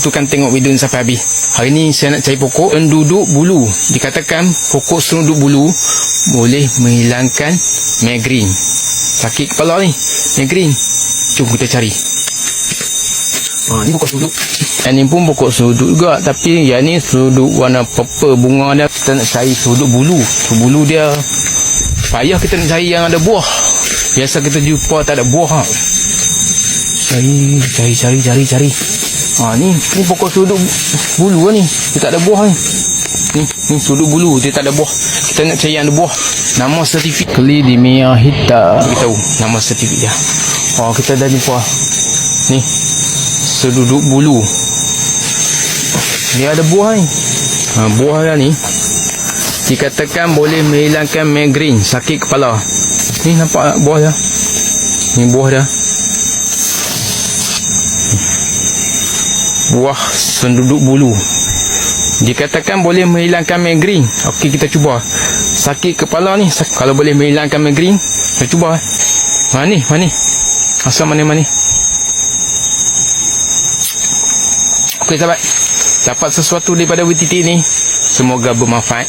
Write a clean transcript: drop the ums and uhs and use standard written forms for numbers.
Tukan tengok video ni sampai habis. Hari ni saya nak cari pokok penduduk bulu. Dikatakan pokok penduduk bulu boleh menghilangkan migrain. Sakit kepala ni, migrain. Jom kita cari. Ni pokok suduk. Yang ni pun pokok suduk juga, tapi yang ni suduk warna purple bunga dia. Kita nak cari suduk bulu. Bulu dia payah kita nak cari yang ada buah. Biasa kita jumpa tak ada buah. Cari. Ni pokok suduk bulu ni. Dia tak ada buah ni. Ni suduk bulu, dia tak ada buah. Kita nak cari yang ada buah. Nama sertifik Clidemia hitam. Kita tahu nama sertifik dia. Kita dah jumpa. Ni suduk bulu. Dia ada buah ni. Buah dia ni dikatakan boleh menghilangkan migrain, sakit kepala. Ni nampak buah dia. Ni buah dia. Buah senduduk bulu. Dikatakan boleh menghilangkan migrain. Okey, kita cuba. Sakit kepala ni, kalau boleh menghilangkan migrain, kita cuba. Mana ni? Asal mana? Okey sahabat, dapat sesuatu daripada video ni. Semoga bermanfaat.